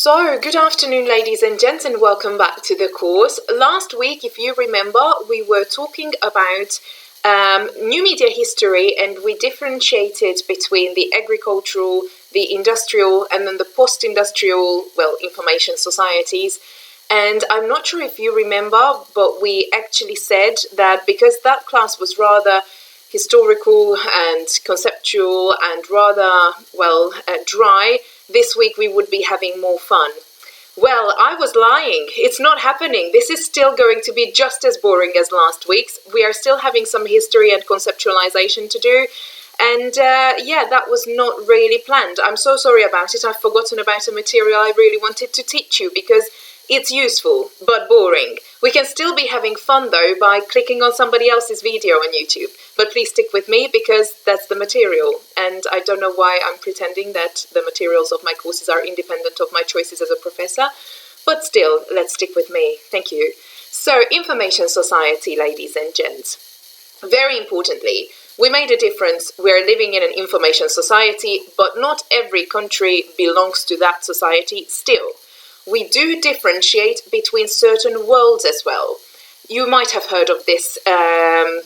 So, good afternoon, ladies and gents, and welcome back to the course. Last week, if you remember, we were talking about new media history, and we differentiated between the agricultural, the industrial, and then the post-industrial, information societies. And I'm not sure if you remember, but we actually said that because that class was rather historical and conceptual and rather, dry, this week we would be having more fun. Well, I was lying. It's not happening. This is still going to be just as boring as last week's. We are still having some history and conceptualization to do. And that was not really planned. I'm so sorry about it. I've forgotten about a material I really wanted to teach you because it's useful, but boring. We can still be having fun, though, by clicking on somebody else's video on YouTube. But please stick with me, because that's the material. And I don't know why I'm pretending that the materials of my courses are independent of my choices as a professor. But still, let's stick with me. Thank you. So, information society, ladies and gents. Very importantly, we made a difference. We're living in an information society, but not every country belongs to that society still. We do differentiate between certain worlds as well. You might have heard of this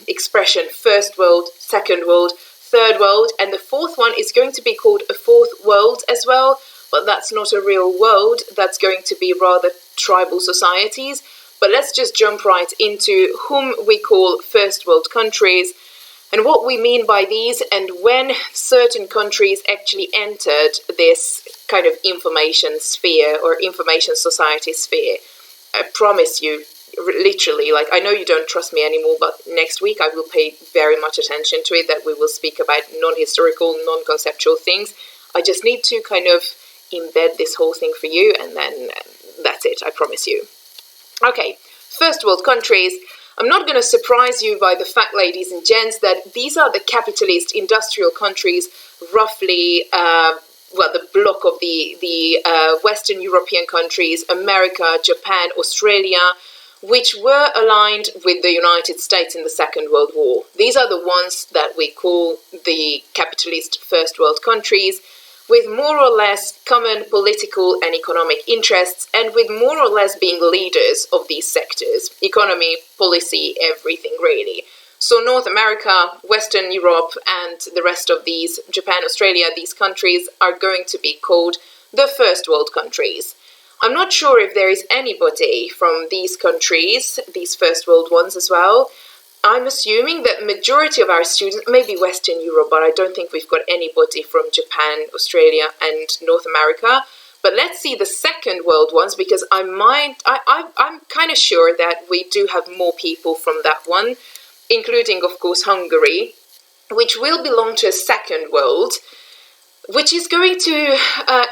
expression, first world, second world, third world, and the fourth one is going to be called a fourth world as well, but that's not a real world. That's going to be rather tribal societies. But let's just jump right into whom we call first world countries, and what we mean by these, and when certain countries actually entered this kind of information sphere or information society sphere. I promise you, literally, I know you don't trust me anymore, but next week I will pay very much attention to it, that we will speak about non-historical, non-conceptual things. I just need to kind of embed this whole thing for you, and then that's it, I promise you. Okay, first world countries. I'm not going to surprise you by the fact, ladies and gents, that these are the capitalist industrial countries, roughly, the bloc of the Western European countries, America, Japan, Australia, which were aligned with the United States in the Second World War. These are the ones that we call the capitalist first world countries, with more or less common political and economic interests, and with more or less being leaders of these sectors, economy, policy, everything really. So North America, Western Europe, and the rest of these, Japan, Australia, these countries are going to be called the first world countries. I'm not sure if there is anybody from these countries, these first world ones as well. I'm assuming that majority of our students, maybe Western Europe, but I don't think we've got anybody from Japan, Australia, and North America. But let's see the second world ones, because I'm kind of sure that we do have more people from that one, including, of course, Hungary, which will belong to a second world, which is going to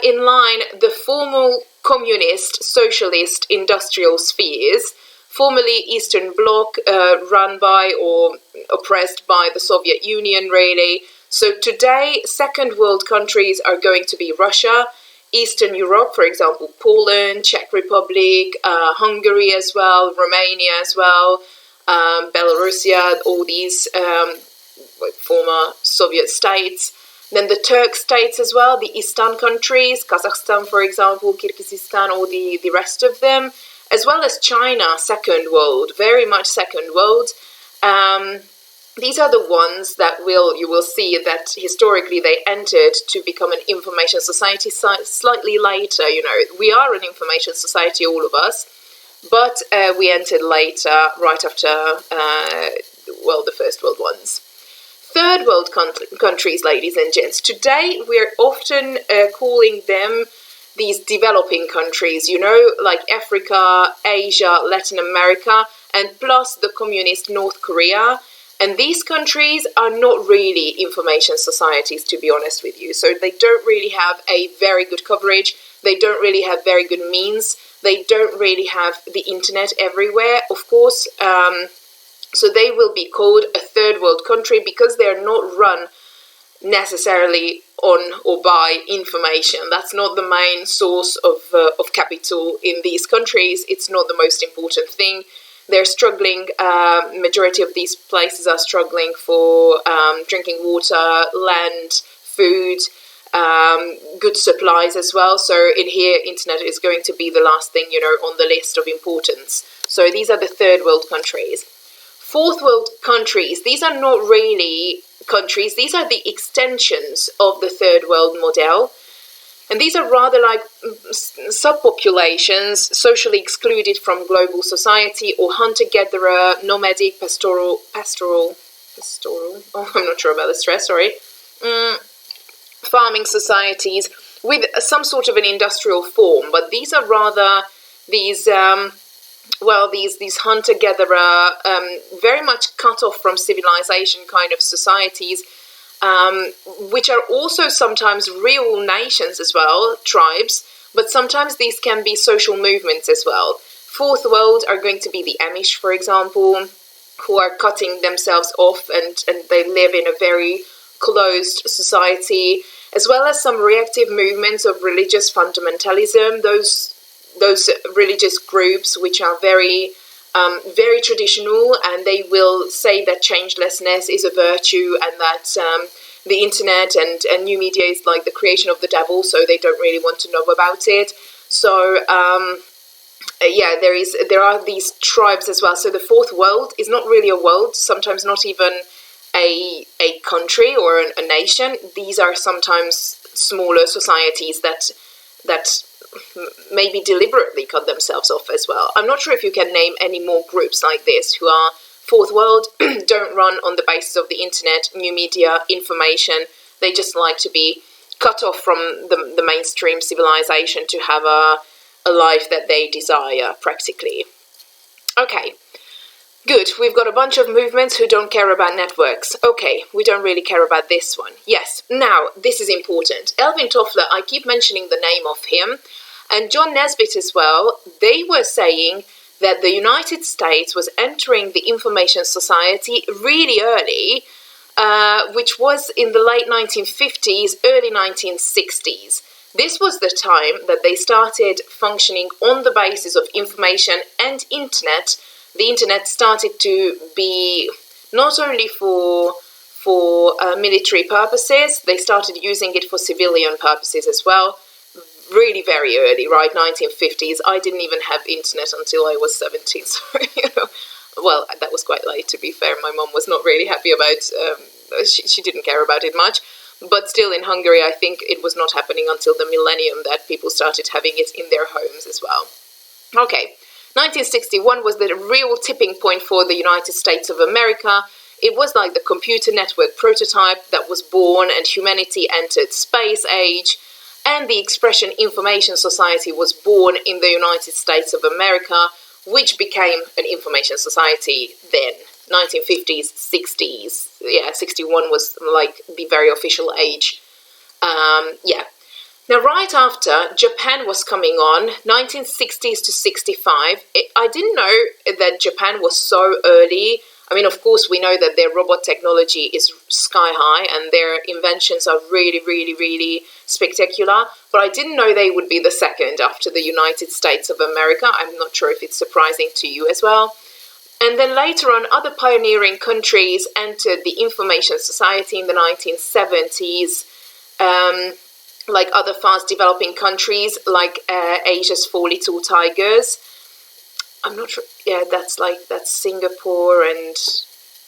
inline the formal communist, socialist, industrial spheres, formerly Eastern Bloc, run by or oppressed by the Soviet Union, really. So today, second world countries are going to be Russia, Eastern Europe, for example, Poland, Czech Republic, Hungary as well, Romania as well, Belarusia, all these former Soviet states. Then the Turk states as well, the Eastern countries, Kazakhstan, for example, Kyrgyzstan, all the rest of them, as well as China, second world, very much second world. These are the ones that you will see that historically they entered to become an information society slightly later. We are an information society, all of us, but we entered later, right after, the first world ones. Third world countries, ladies and gents. Today we're often calling them these developing countries, like Africa, Asia, Latin America, and plus the communist North Korea. And these countries are not really information societies, to be honest with you. So they don't really have a very good coverage. They don't really have very good means. They don't really have the internet everywhere, of course. So they will be called a third world country because they're not run necessarily on or by information. That's not the main source of capital in these countries. It's not the most important thing. They're struggling, majority of these places are struggling for drinking water, land, food, good supplies as well. So in here, internet is going to be the last thing, on the list of importance. So these are the third world countries. Fourth world countries, these are not really countries. These are the extensions of the third world model. And these are rather like subpopulations, socially excluded from global society, or hunter-gatherer, nomadic, pastoral, oh, I'm not sure about the stress, sorry, farming societies with some sort of an industrial form. But these are rather these hunter-gatherer, very much cut off from civilization kind of societies, which are also sometimes real nations as well, tribes, but sometimes these can be social movements as well. Fourth world are going to be the Amish, for example, who are cutting themselves off and they live in a very closed society, as well as some reactive movements of religious fundamentalism, those religious groups which are very traditional, and they will say that changelessness is a virtue, and that the internet and new media is like the creation of the devil, so they don't really want to know about it. So there are these tribes as well. So the fourth world is not really a world, sometimes not even a country or a nation. These are sometimes smaller societies that maybe deliberately cut themselves off as well. I'm not sure if you can name any more groups like this who are fourth world, don't run on the basis of the internet, new media, information. They just like to be cut off from the mainstream civilization to have a life that they desire, practically. Okay, good. We've got a bunch of movements who don't care about networks. Okay, we don't really care about this one. Yes, now, this is important. Alvin Toffler, I keep mentioning the name of him, and John Nesbitt as well. They were saying that the United States was entering the information society really early, which was in the late 1950s, early 1960s. This was the time that they started functioning on the basis of information and internet. The internet started to be not only for military purposes, they started using it for civilian purposes as well. Really very early, right? 1950s. I didn't even have internet until I was 17, so, well, that was quite late, to be fair. My mom was not really happy about, she didn't care about it much, but still in Hungary, I think it was not happening until the millennium that people started having it in their homes as well. Okay, 1961 was the real tipping point for the United States of America. It was like the computer network prototype that was born, and humanity entered space age. And the expression information society was born in the United States of America, which became an information society then. 1950s, 60s. Yeah, 61 was like the very official age. Now, right after, Japan was coming on, 1960s to 65. I didn't know that Japan was so early. I mean, of course, we know that their robot technology is sky high and their inventions are really, really, really spectacular. But I didn't know they would be the second after the United States of America. I'm not sure if it's surprising to you as well. And then later on, other pioneering countries entered the information society in the 1970s, like other fast developing countries, like Asia's 4 Little Tigers. I'm not sure. Yeah, that's Singapore and,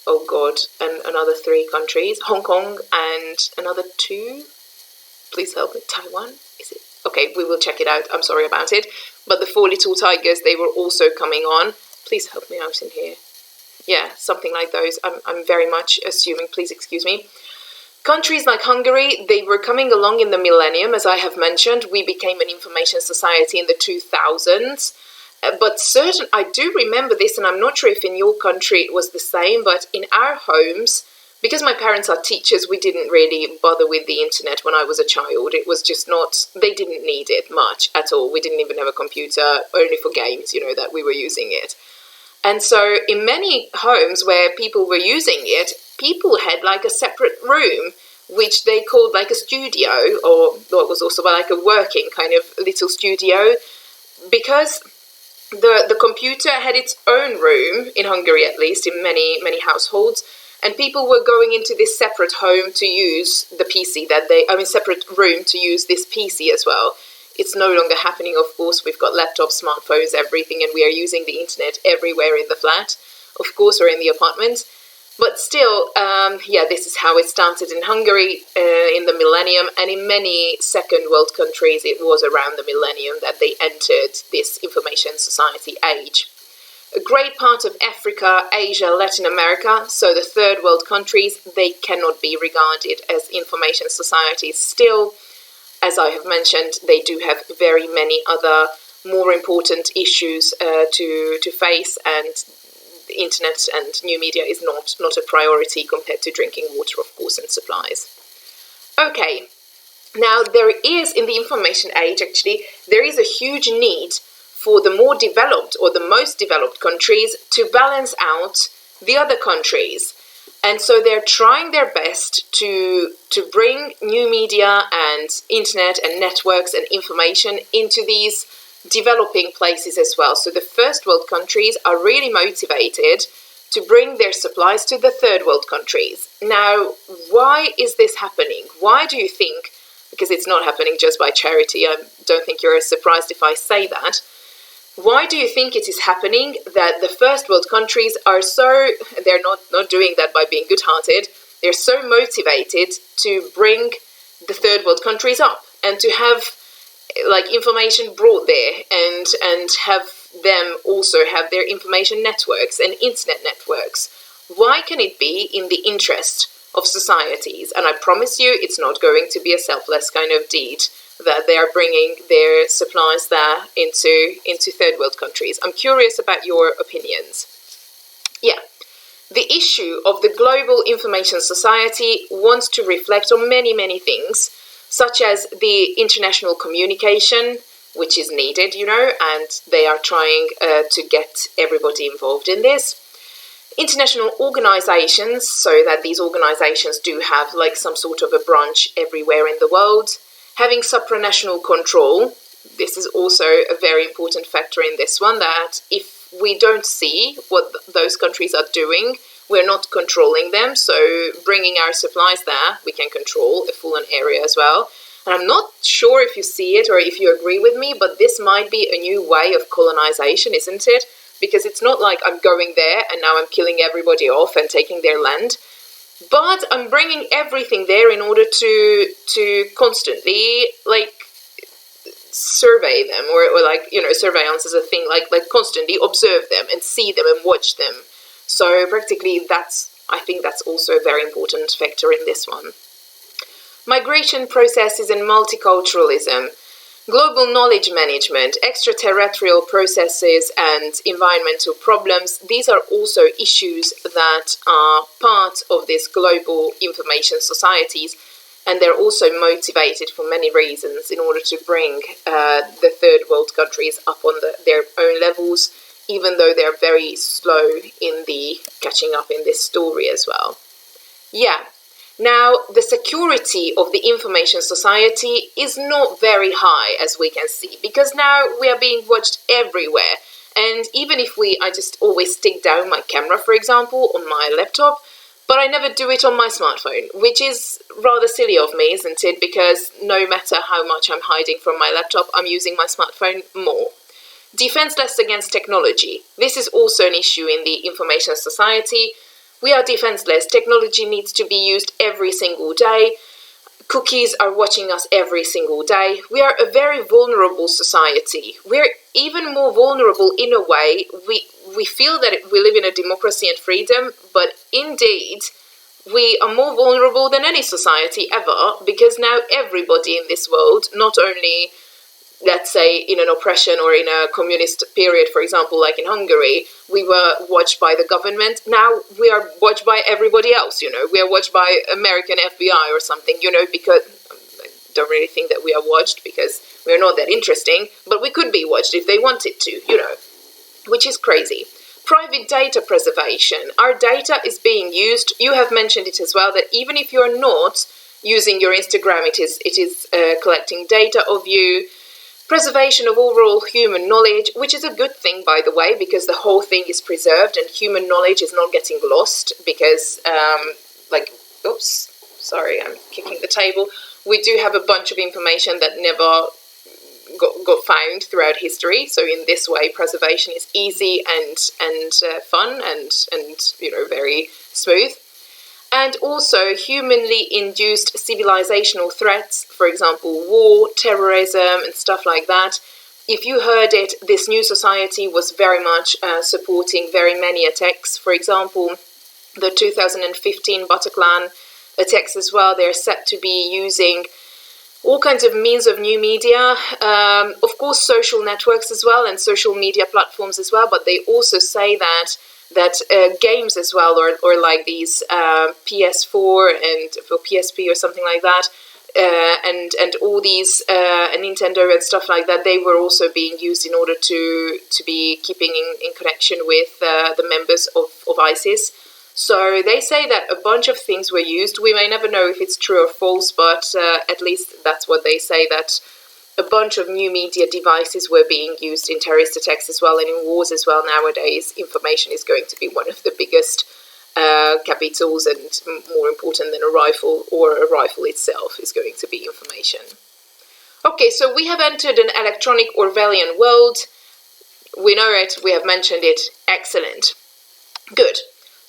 oh God, and another 3 countries. Hong Kong and another 2. Please help me. Taiwan? Is it? Okay, we will check it out. I'm sorry about it. But the 4 Little Tigers, they were also coming on. Please help me out in here. Yeah, something like those. I'm very much assuming. Please excuse me. Countries like Hungary, they were coming along in the millennium, as I have mentioned. We became an information society in the 2000s. But I do remember this, and I'm not sure if in your country it was the same, but in our homes, because my parents are teachers, we didn't really bother with the internet when I was a child. It was just not, they didn't need it much at all. We didn't even have a computer, only for games, that we were using it. And so in many homes where people were using it, people had like a separate room, which they called like a studio, or it was also like a working kind of little studio, because the computer had its own room, in Hungary at least, in many households, and people were going into this separate home to use the PC separate room to use this PC as well. It's no longer happening, of course. We've got laptops, smartphones, everything, and we are using the internet everywhere in the flat, of course, or in the apartment. But still, this is how it started in Hungary in the millennium, and in many second world countries it was around the millennium that they entered this information society age. A great part of Africa, Asia, Latin America, so the third world countries, they cannot be regarded as information societies still. As I have mentioned, they do have very many other more important issues to face, and the internet and new media is not a priority compared to drinking water, of course, and supplies. Okay, now there is, in the information age actually, there is a huge need for the more developed or the most developed countries to balance out the other countries. And so they're trying their best to bring new media and internet and networks and information into these developing places as well. So the first world countries are really motivated to bring their supplies to the third world countries. Now, why is this happening? Why do you think, because it's not happening just by charity, I don't think you're surprised if I say that, why do you think it is happening that the first world countries are so, they're not doing that by being good-hearted, they're so motivated to bring the third world countries up and to have information brought there and have them also have their information networks and internet networks? Why can it be in the interest of societies? And I promise you it's not going to be a selfless kind of deed that they are bringing their supplies there into third world countries. I'm curious about your opinions. Yeah, the issue of the global information society wants to reflect on many, many things, such as the international communication, which is needed, and they are trying to get everybody involved in this. International organizations, so that these organizations do have some sort of a branch everywhere in the world. Having supranational control, this is also a very important factor in this one, that if we don't see what those countries are doing, we're not controlling them. So bringing our supplies there, we can control a full area as well. And I'm not sure if you see it or if you agree with me, but this might be a new way of colonization, isn't it? Because it's not like I'm going there and now I'm killing everybody off and taking their land. But I'm bringing everything there in order to constantly survey them, or surveillance is a thing, constantly observe them and see them and watch them. So practically I think that's also a very important factor in this one. Migration processes and multiculturalism, global knowledge management, extraterrestrial processes and environmental problems, these are also issues that are part of this global information societies, and they're also motivated for many reasons in order to bring the third world countries up on their own levels, even though they're very slow in the catching up in this story as well. Yeah. Now, the security of the information society is not very high, as we can see, because now we are being watched everywhere. And even if I just always stick down my camera, for example, on my laptop, but I never do it on my smartphone, which is rather silly of me, isn't it? Because no matter how much I'm hiding from my laptop, I'm using my smartphone more. Defenseless against technology. This is also an issue in the information society. We are defenseless. Technology needs to be used every single day. Cookies are watching us every single day. We are a very vulnerable society. We're even more vulnerable in a way. We feel that we live in a democracy and freedom, but indeed, we are more vulnerable than any society ever, because now everybody in this world, not only, let's say, in an oppression or in a communist period, for example, like in Hungary, we were watched by the government. Now we are watched by everybody else, We are watched by American FBI or something, because I don't really think that we are watched because we're not that interesting, but we could be watched if they wanted to, which is crazy. Private data preservation. Our data is being used. You have mentioned it as well, that even if you're not using your Instagram, it is collecting data of you. preservation of overall human knowledge, which is a good thing, by the way, because the whole thing is preserved and human knowledge is not getting lost because, oops, sorry, I'm kicking the table. We do have a bunch of information that never got found throughout history. So in this way, preservation is easy and fun and very smooth. And also humanly induced civilizational threats, for example, war, terrorism, and stuff like that. If you heard it, this new society was very much supporting very many attacks. For example, the 2015 Bataclan attacks as well, they're set to be using all kinds of means of new media, of course social networks as well and social media platforms as well, but they also say that games as well, or like these PS4 and for PSP or something like that, and all these Nintendo and stuff like that, they were also being used in order to be keeping in connection with the members of ISIS. So they say that a bunch of things were used. We may never know if it's true or false, but at least that's what they say, that a bunch of new media devices were being used in terrorist attacks as well, and in wars as well. Nowadays, information is going to be one of the biggest capitals and more important than a rifle, or a rifle itself is going to be information. Okay, so we have entered an electronic Orwellian world. We know it, we have mentioned it. Excellent. Good.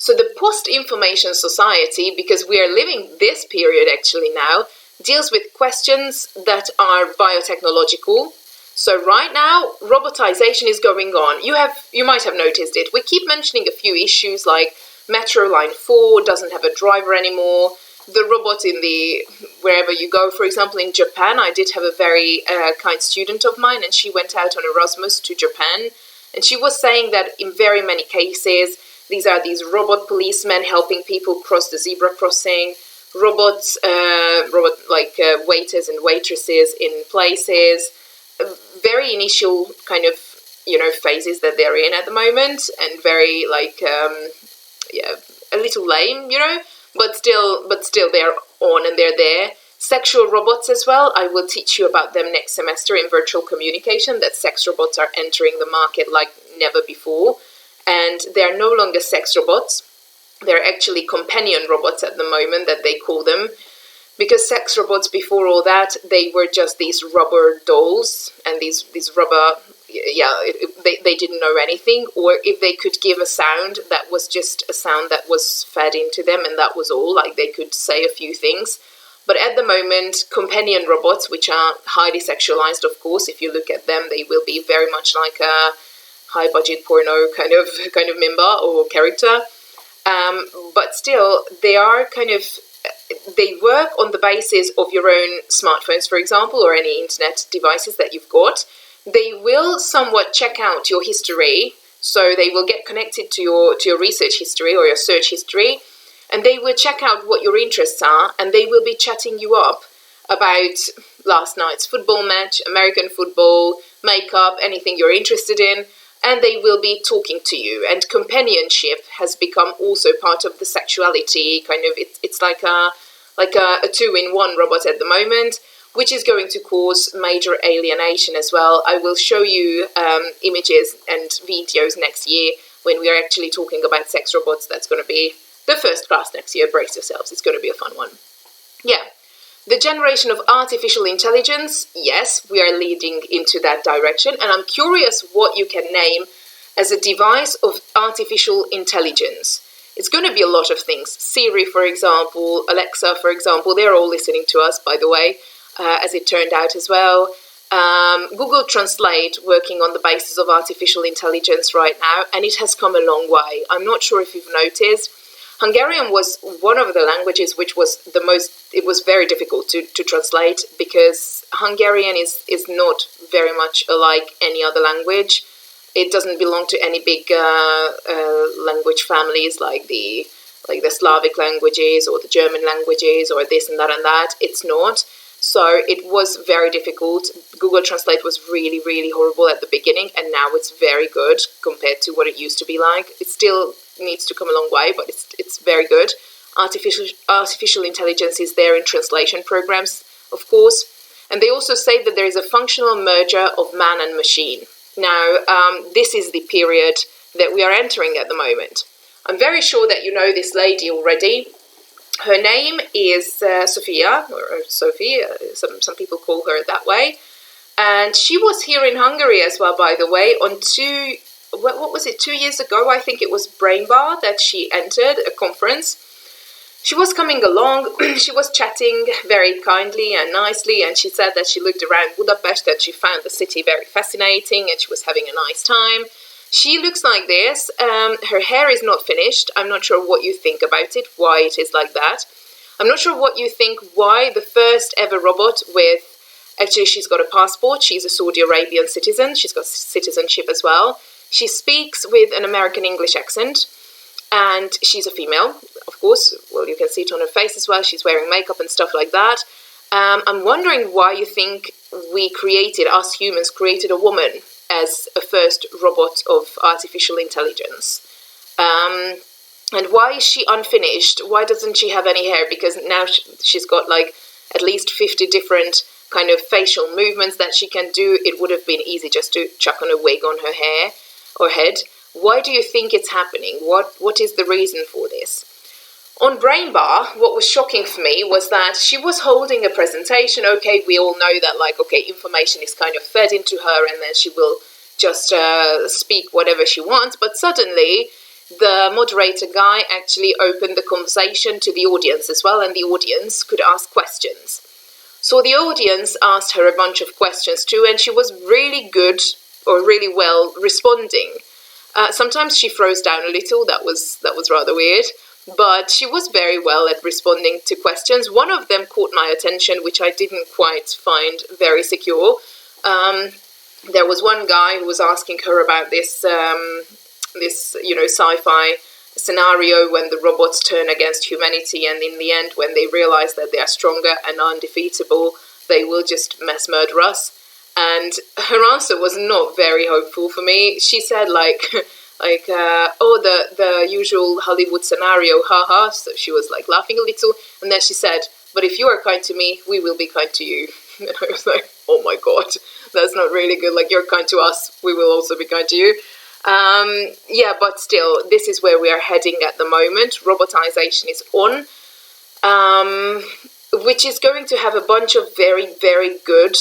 So the post-information society, because we are living this period actually now, deals with questions that are biotechnological. So right now, robotization is going on. You might have noticed it. We keep mentioning a few issues like Metro Line 4 doesn't have a driver anymore. The robot wherever you go, for example, in Japan, I did have a very kind student of mine, and she went out on Erasmus to Japan. And she was saying that in very many cases, these robot policemen helping people cross the zebra crossing, robots, waiters and waitresses in places, very initial kind of, phases that they're in at the moment, and very a little lame, but still they're on and they're there. Sexual robots as well, I will teach you about them next semester in virtual communication, that sex robots are entering the market like never before. And they're no longer sex robots. They're actually companion robots at the moment, that they call them. Because sex robots, before all that, they were just these rubber dolls. And these rubber, they didn't know anything. Or if they could give a sound, that was just a sound that was fed into them, and that was all. Like, they could say a few things. But at the moment, companion robots, which are highly sexualized, of course, if you look at them, they will be very much like a high-budget porno kind of member or character, but still they work on the basis of your own smartphones, for example, or any internet devices that you've got. They will somewhat check out your history, so they will get connected to your research history or your search history, and they will check out what your interests are, and they will be chatting you up about last night's football match, American football, makeup, anything you're interested in. And they will be talking to you. And companionship has become also part of the sexuality, kind of. It's like a two-in-one robot at the moment, which is going to cause major alienation as well. I will show you images and videos next year when we are actually talking about sex robots. That's going to be the first class next year. Brace yourselves, it's going to be a fun one. Yeah. The generation of artificial intelligence, yes, we are leading into that direction, and I'm curious what you can name as a device of artificial intelligence. It's going to be a lot of things. Siri, for example, Alexa, for example, they're all listening to us, by the way, as it turned out as well. Google Translate, working on the basis of artificial intelligence right now, and it has come a long way. I'm not sure if you've noticed. Hungarian was one of the languages which was it was very difficult to translate, because Hungarian is not very much like any other language. It doesn't belong to any big language families like the Slavic languages or the German languages or this and that. It's not. So it was very difficult. Google Translate was really, really horrible at the beginning, and now it's very good compared to what it used to be like. It still needs to come a long way, but it's very good. Artificial intelligence is there in translation programs, of course. And they also say that there is a functional merger of man and machine. Now, this is the period that we are entering at the moment. I'm very sure that you know this lady already. Her name is Sophia, or Sophie, some people call her that way. And she was here in Hungary as well, by the way, on what was it, 2 years ago, I think it was Brain Bar that she entered, a conference. She was coming along, she was chatting very kindly and nicely, and she said that she looked around Budapest and she found the city very fascinating and she was having a nice time. She looks like this. Her hair is not finished. I'm not sure what you think about it, why it is like that. I'm not sure what you think why the first ever robot with... Actually, she's got a passport. She's a Saudi Arabian citizen. She's got citizenship as well. She speaks with an American English accent. And she's a female, of course. Well, you can see it on her face as well. She's wearing makeup and stuff like that. I'm wondering why you think us humans created a woman as a first robot of artificial intelligence. And why is she unfinished? Why doesn't she have any hair? Because now she's got like at least 50 different kind of facial movements that she can do. It would have been easy just to chuck on a wig on her hair or head. Why do you think it's happening? What is the reason for this? On Brain Bar, what was shocking for me was that she was holding a presentation. Okay, we all know that, like, okay, information is kind of fed into her and then she will just speak whatever she wants. But suddenly, the moderator guy actually opened the conversation to the audience as well, and the audience could ask questions. So the audience asked her a bunch of questions too, and she was really good or really well responding. Sometimes she froze down a little. That was rather weird. But she was very well at responding to questions. One of them caught my attention, which I didn't quite find very secure. There was one guy who was asking her about this sci-fi scenario when the robots turn against humanity, and in the end, when they realize that they are stronger and undefeatable, they will just mass murder us. And her answer was not very hopeful for me. She said the usual Hollywood scenario, haha. So she was like laughing a little, and then she said, but if you are kind to me, we will be kind to you. And I was like, oh my God, that's not really good. Like, you're kind to us, we will also be kind to you. But still, this is where we are heading at the moment. Robotization is on, which is going to have a bunch of very, very good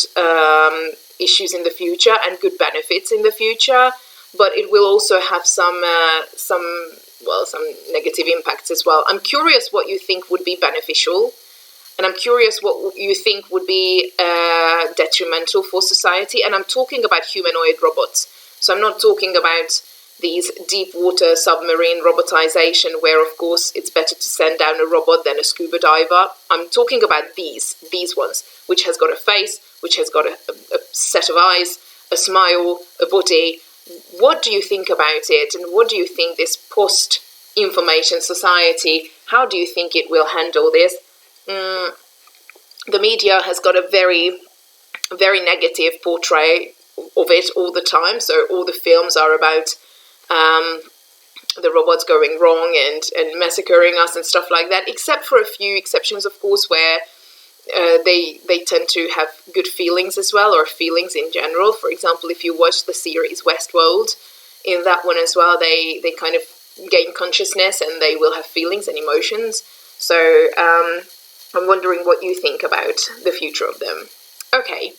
issues in the future and good benefits in the future. But it will also have some negative impacts as well. I'm curious what you think would be beneficial, and I'm curious what you think would be detrimental for society. And I'm talking about humanoid robots. So I'm not talking about these deep water submarine robotization where, of course, it's better to send down a robot than a scuba diver. I'm talking about these ones, which has got a face, which has got a set of eyes, a smile, a body. What do you think about it? And what do you think this post-information society, how do you think it will handle this? The media has got a very, very negative portray of it all the time. So all the films are about the robots going wrong and massacring us and stuff like that, except for a few exceptions, of course, where they tend to have good feelings as well, or feelings in general. For example, if you watch the series Westworld, in that one as well, they kind of gain consciousness and they will have feelings and emotions. So I'm wondering what you think about the future of them. Okay.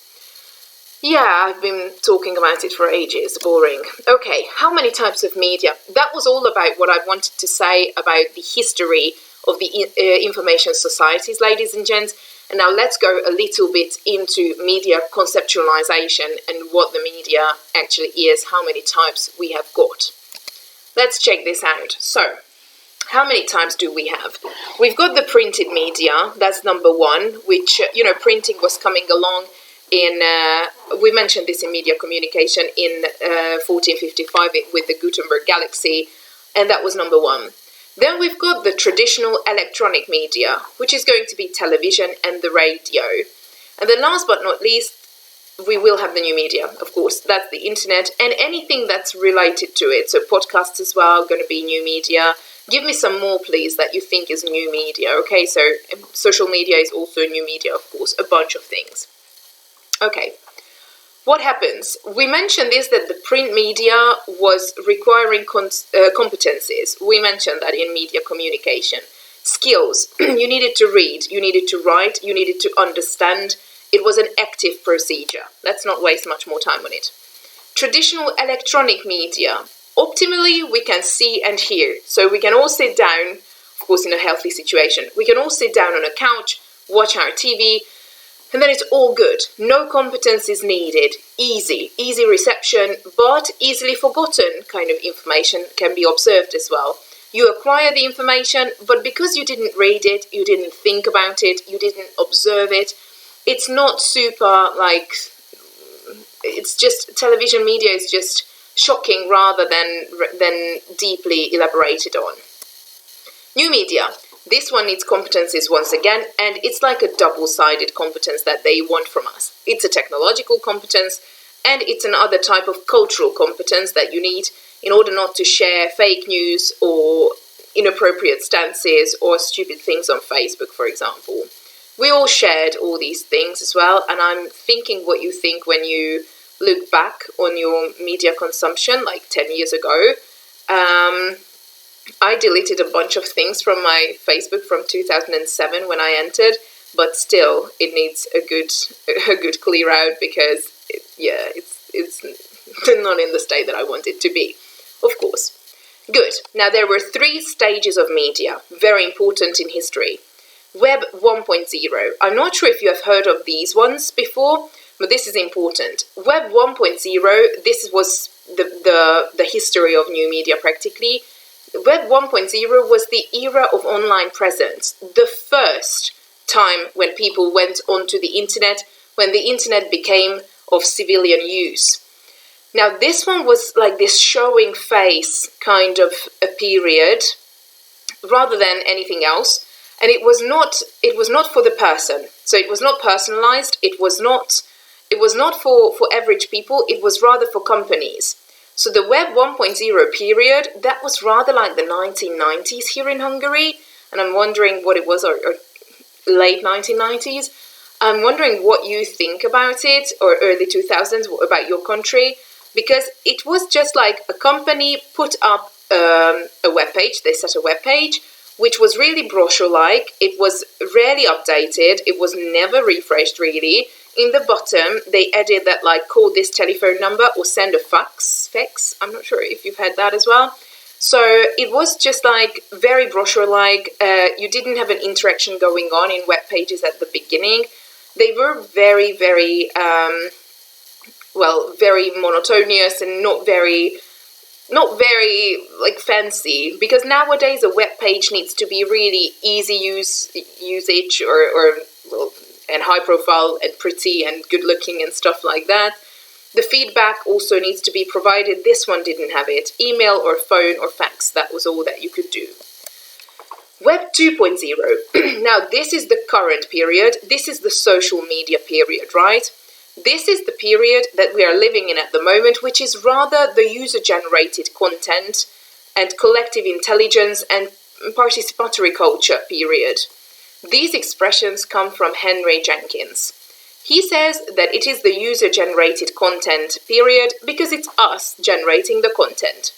Yeah, I've been talking about it for ages. Boring. Okay, how many types of media? That was all about what I wanted to say about the history of the information societies, ladies and gents. And now let's go a little bit into media conceptualization and what the media actually is, how many types we have got. Let's check this out. So, how many types do we have? We've got the printed media, that's number one, which, printing was coming along in, we mentioned this in media communication in 1455 with the Gutenberg Galaxy, and that was number one. Then we've got the traditional electronic media, which is going to be television and the radio. And then last but not least, we will have the new media, of course. That's the internet and anything that's related to it. So podcasts as well, going to be new media. Give me some more, please, that you think is new media. Okay, so social media is also new media, of course, a bunch of things. Okay. What happens? We mentioned this, that the print media was requiring competencies. We mentioned that in media communication. Skills. You needed to read, you needed to write, you needed to understand. It was an active procedure. Let's not waste much more time on it. Traditional electronic media. Optimally, we can see and hear. So we can all sit down, of course in a healthy situation, we can all sit down on a couch, watch our TV, and then it's all good. No competence is needed. Easy reception, but easily forgotten kind of information can be observed as well. You acquire the information, but because you didn't read it, you didn't think about it, you didn't observe it, it's not super, like, it's just, television media is just shocking rather than deeply elaborated on. New media. This one needs competencies once again, and it's like a double-sided competence that they want from us. It's a technological competence, and it's another type of cultural competence that you need in order not to share fake news or inappropriate stances or stupid things on Facebook, for example. We all shared all these things as well, and I'm thinking what you think when you look back on your media consumption like 10 years ago. I deleted a bunch of things from my Facebook from 2007 when I entered, but still it needs a good clear out because it's not in the state that I want it to be, of course. Good. Now there were 3 stages of media, very important in history. Web 1.0. I'm not sure if you have heard of these ones before, but this is important. Web 1.0, this was the history of new media practically. Web 1.0 was the era of online presence, the first time when people went onto the internet, when the internet became of civilian use. Now this one was like this showing face kind of a period, rather than anything else, and it was not for the person. So it was not personalized, it was not for average people, it was rather for companies. So the Web 1.0 period, that was rather like the 1990s here in Hungary, and I'm wondering what it was, or late 1990s. I'm wondering what you think about it, or early 2000s, about your country, because it was just like a company put up a web page, they set a web page, which was really brochure-like, it was rarely updated, it was never refreshed really. In the bottom, they added that, like, call this telephone number or send a fax. I'm not sure if you've had that as well. So it was just like very brochure-like. You didn't have an interaction going on in web pages at the beginning. They were very, very, very monotonous and not very like fancy. Because nowadays a web page needs to be really easy usage and high profile and pretty and good looking and stuff like that. The feedback also needs to be provided. This one didn't have it. Email or phone or fax, that was all that you could do. Web 2.0. Now this is the current period. This is the social media period, right? This is the period that we are living in at the moment, which is rather the user-generated content and collective intelligence and participatory culture period. These expressions come from Henry Jenkins. He says that it is the user-generated content period because it's us generating the content.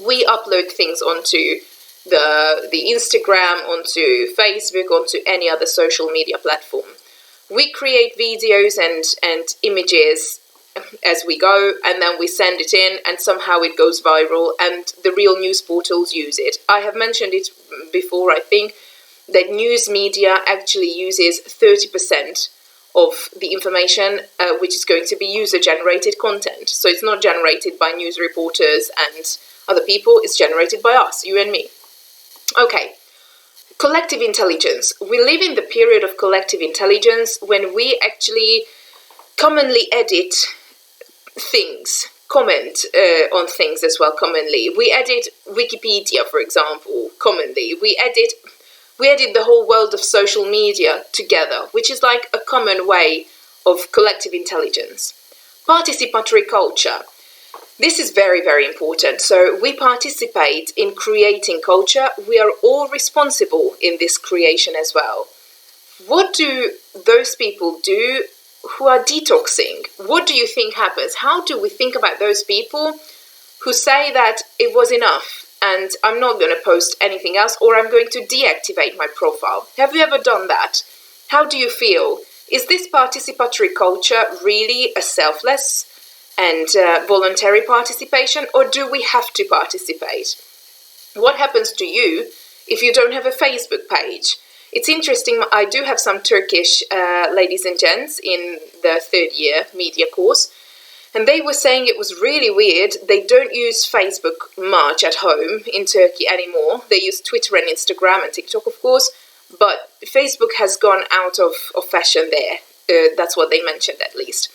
We upload things onto the Instagram, onto Facebook, onto any other social media platform. We create videos and images as we go, and then we send it in, and somehow it goes viral, and the real news portals use it. I have mentioned it before, I think, that news media actually uses 30% of the information which is going to be user-generated content. So it's not generated by news reporters and other people, it's generated by us, you and me. Okay, collective intelligence. We live in the period of collective intelligence when we actually commonly edit things, comment on things as well commonly. We edit Wikipedia, for example, commonly. We edit the whole world of social media together, which is like a common way of collective intelligence. Participatory culture. This is very, very important. So we participate in creating culture. We are all responsible in this creation as well. What do those people do who are detoxing. What do you think happens? How do we think about those people who say that it was enough and I'm not going to post anything else, or I'm going to deactivate my profile? Have you ever done that? How do you feel? Is this participatory culture really a selfless and voluntary participation, or do we have to participate? What happens to you if you don't have a Facebook page? It's interesting, I do have some Turkish ladies and gents in the third year media course, and they were saying it was really weird. They don't use Facebook much at home in Turkey anymore. They use Twitter and Instagram and TikTok, of course, but Facebook has gone out of fashion there. That's what they mentioned, at least.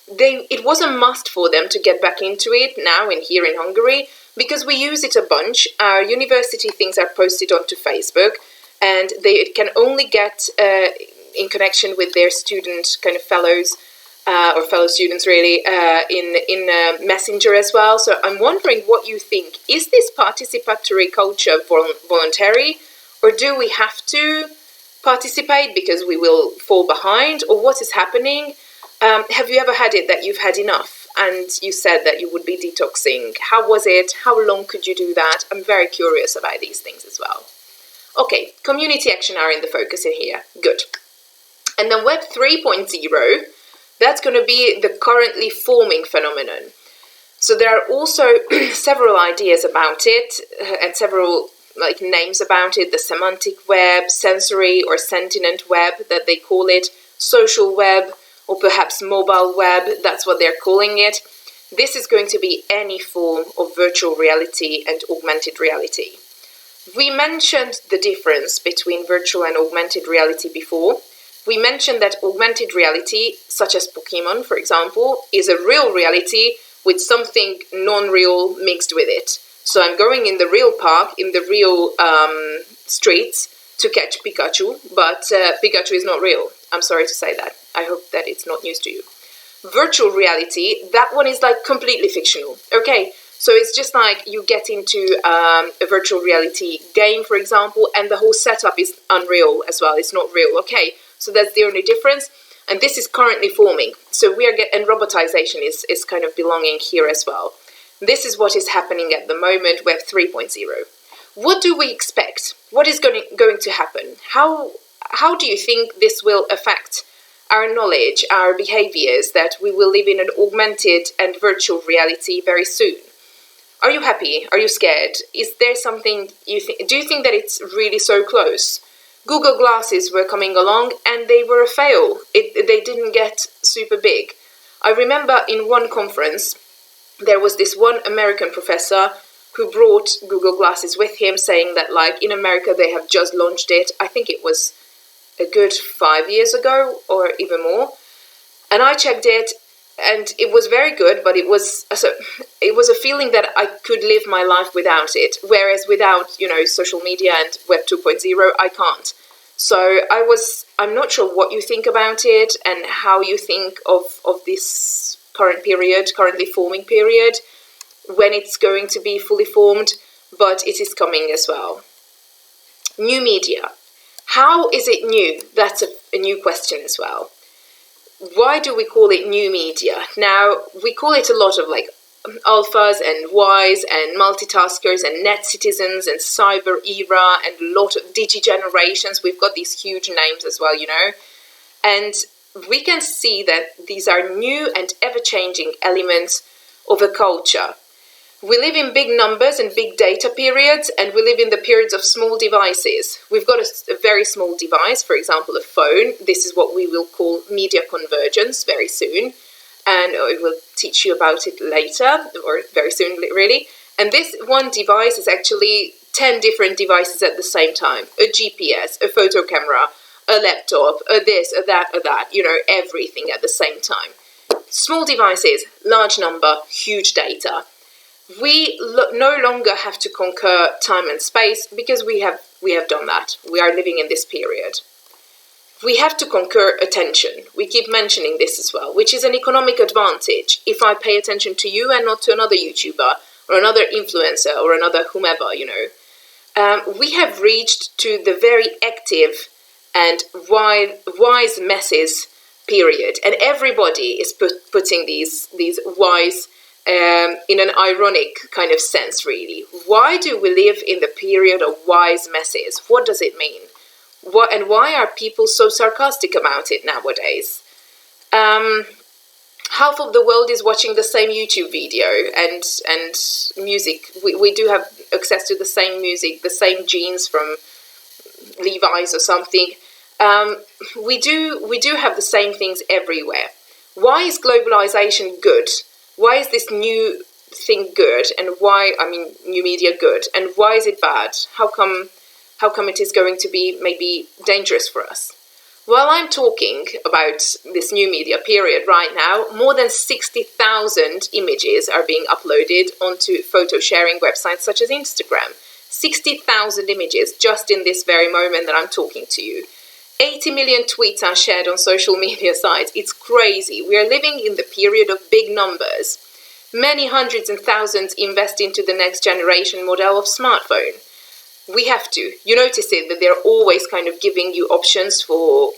It was a must for them to get back into it now here in Hungary, because we use it a bunch. Our university things are posted onto Facebook, and they can only get in connection with their student kind of fellows or fellow students, really, in Messenger as well. So I'm wondering what you think. Is this participatory culture voluntary, or do we have to participate because we will fall behind, or what is happening? Have you ever had it that you've had enough and you said that you would be detoxing? How was it? How long could you do that? I'm very curious about these things as well. Okay, community action are in the focus in here. Good. And then Web 3.0, that's going to be the currently forming phenomenon. So there are also several ideas about it and several names about it: the semantic web, sensory or sentient web that they call it, social web, or perhaps mobile web, that's what they're calling it. This is going to be any form of virtual reality and augmented reality. We mentioned the difference between virtual and augmented reality before. We mentioned that augmented reality, such as Pokemon, for example, is a real reality with something non-real mixed with it. So I'm going in the real park, in the real streets to catch Pikachu, but Pikachu is not real. I'm sorry to say that. I hope that it's not news to you. Virtual reality, that one is completely fictional. Okay, so it's just you get into a virtual reality game, for example, and the whole setup is unreal as well. It's not real. Okay, so that's the only difference. And this is currently forming. So and robotization is kind of belonging here as well. This is what is happening at the moment, Web 3.0. What do we expect? What is going to happen? How do you think this will affect our knowledge, our behaviors, that we will live in an augmented and virtual reality very soon? Are you happy? Are you scared? Is there something you think? Do you think that it's really so close? Google Glasses were coming along and they were a fail. They didn't get super big. I remember in one conference, there was this one American professor who brought Google Glasses with him, saying that in America they have just launched it. I think it was a good 5 years ago or even more. And I checked it and it was very good, but it was a feeling that I could live my life without it. Whereas without, social media and Web 2.0, I can't. So I'm not sure what you think about it and how you think of this currently forming period, when it's going to be fully formed, but it is coming as well. New media. How is it new? That's a new question as well. Why do we call it new media? Now, we call it a lot of alphas and Ys and multitaskers and net citizens and cyber era and a lot of digi-generations. We've got these huge names as well, And we can see that these are new and ever-changing elements of a culture. We live in big numbers and big data periods, and we live in the periods of small devices. We've got a very small device, for example, a phone. This is what we will call media convergence very soon, and I will teach you about it later, or very soon, really. And this one device is actually 10 different devices at the same time. A GPS, a photo camera, a laptop, a this, a that, everything at the same time. Small devices, large number, huge data. We no longer have to conquer time and space because we have done that. We are living in this period. We have to conquer attention. We keep mentioning this as well, which is an economic advantage if I pay attention to you and not to another YouTuber or another influencer or another whomever, We have reached to the very active and wise masses period, and everybody is putting these whys in an ironic kind of sense, really. Why do we live in the period of wise messes? What does it mean? And why are people so sarcastic about it nowadays? Half of the world is watching the same YouTube video and music. We do have access to the same music, the same jeans from Levi's or something. We do have the same things everywhere. Why is globalization good? Why is this new thing good? And new media good? And why is it bad? How come it is going to be maybe dangerous for us? Well, I'm talking about this new media period right now. More than 60,000 images are being uploaded onto photo sharing websites such as Instagram. 60,000 images just in this very moment that I'm talking to you. 80 million tweets are shared on social media sites. It's crazy. We are living in the period of big numbers. Many hundreds and thousands invest into the next generation model of smartphone. We have to. You notice it, that they're always kind of giving you options for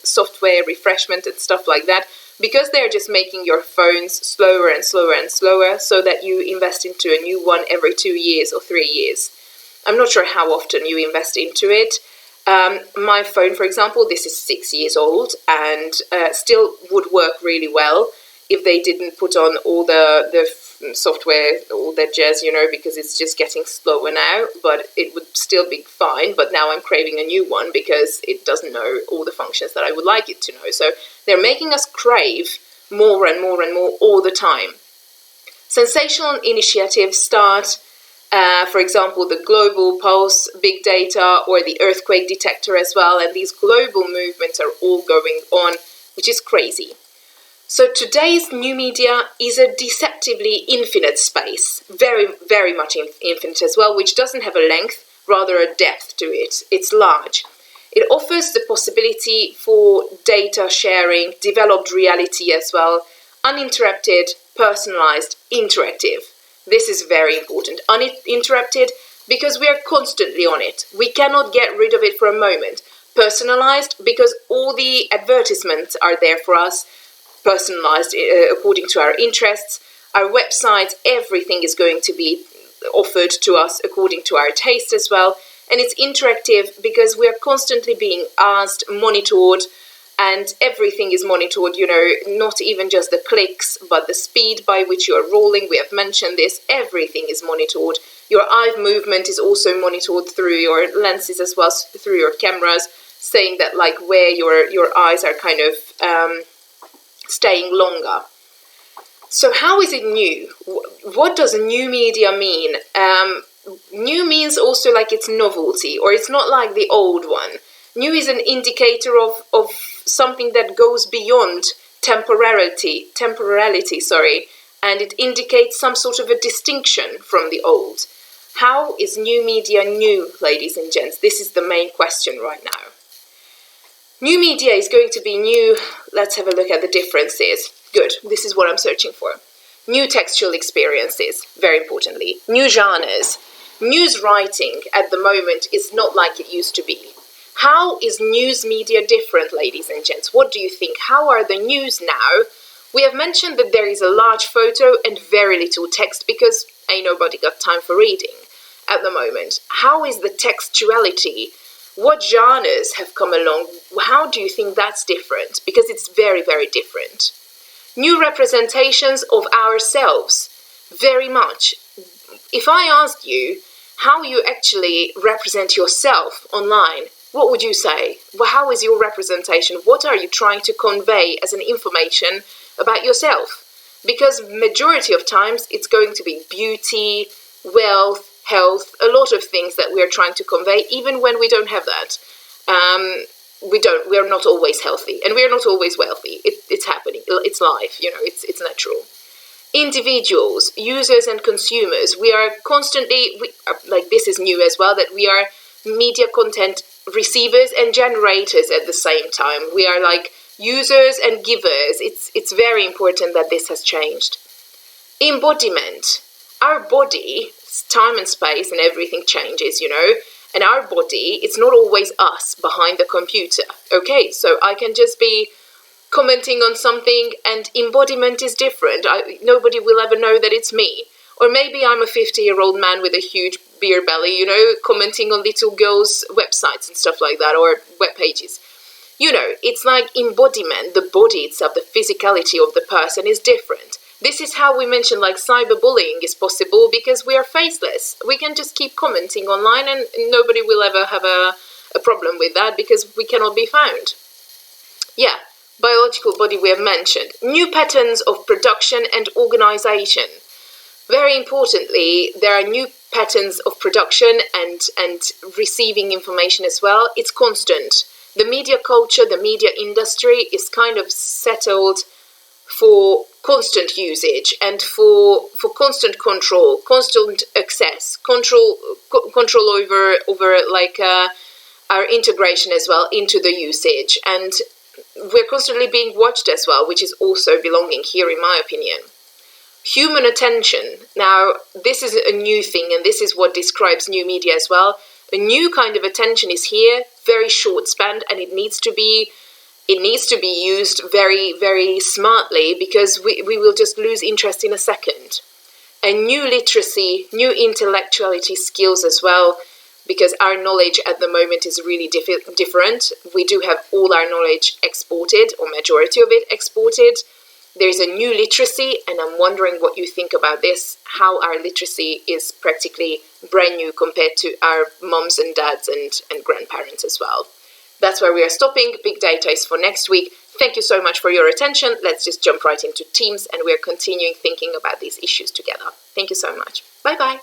software refreshment and stuff like that, because they're just making your phones slower and slower and slower, so that you invest into a new one every 2 years or 3 years. I'm not sure how often you invest into it. My phone, for example, this is 6 years old and still would work really well if they didn't put on all the software, all that jazz, because it's just getting slower now, but it would still be fine. But now I'm craving a new one because it doesn't know all the functions that I would like it to know. So they're making us crave more and more and more all the time. Sensational initiatives start, for example, the global pulse, big data, or the earthquake detector as well. And these global movements are all going on, which is crazy. So today's new media is a deceptively infinite space, very, very much infinite as well, which doesn't have a length, rather a depth to it. It's large. It offers the possibility for data sharing, developed reality as well, uninterrupted, personalized, interactive. This is very important. Uninterrupted because we are constantly on it. We cannot get rid of it for a moment. Personalized because all the advertisements are there for us. Personalized according to our interests, our websites, everything is going to be offered to us according to our taste as well. And it's interactive because we are constantly being asked, monitored, and everything is monitored, not even just the clicks, but the speed by which you are rolling. We have mentioned this. Everything is monitored. Your eye movement is also monitored through your lenses as well, through your cameras, saying that where your eyes are kind of staying longer. So how is it new? What does new media mean? New means also it's novelty, or it's not like the old one. New is an indicator of something that goes beyond temporality, and it indicates some sort of a distinction from the old. How is new media new, ladies and gents? This is the main question right now. New media is going to be new. Let's have a look at the differences. Good, this is what I'm searching for. New textual experiences, very importantly. New genres. News writing at the moment is not like it used to be. How is news media different, ladies and gents? What do you think? How are the news now? We have mentioned that there is a large photo and very little text because ain't nobody got time for reading at the moment. How is the textuality? What genres have come along? How do you think that's different? Because it's very, very different. New representations of ourselves, very much. If I asked you how you actually represent yourself online, what would you say? Well, how is your representation? What are you trying to convey as an information about yourself? Because majority of times it's going to be beauty, wealth, health, a lot of things that we are trying to convey, even when we don't have that. We are not always healthy, and we are not always wealthy. It's happening. It's life, it's natural. Individuals, users and consumers, we are constantly, this is new as well, that we are media content receivers and generators at the same time. We are users and givers. It's very important that this has changed. Embodiment. Our body, time and space and everything changes, and our body, it's not always us behind the computer. Okay, so I can just be commenting on something, and embodiment is different. Nobody will ever know that it's me. Or maybe I'm a 50-year-old man with a huge beer belly, commenting on little girls' websites and stuff like that, or web pages. It's like embodiment, the body itself, the physicality of the person is different. This is how we mentioned like cyberbullying is possible because we are faceless. We can just keep commenting online and nobody will ever have a problem with that because we cannot be found. Yeah, biological body we have mentioned. New patterns of production and organization. Very importantly, there are new patterns of production and receiving information as well. It's constant. The media culture, the media industry is kind of settled for constant usage and for constant control, constant access, control over like our integration as well into the usage. And we're constantly being watched as well, which is also belonging here in my opinion. Human attention. Now, this is a new thing, and this is what describes new media as well. A new kind of attention is here, very short span, and it needs to be used very, very smartly because we will just lose interest in a second. And new literacy, new intellectuality skills as well, because our knowledge at the moment is really different. We do have all our knowledge exported, or majority of it exported. There's a new literacy, and I'm wondering what you think about this, how our literacy is practically brand new compared to our mums and dads and grandparents as well. That's where we are stopping. Big data is for next week. Thank you so much for your attention. Let's just jump right into Teams, and we're continuing thinking about these issues together. Thank you so much. Bye-bye.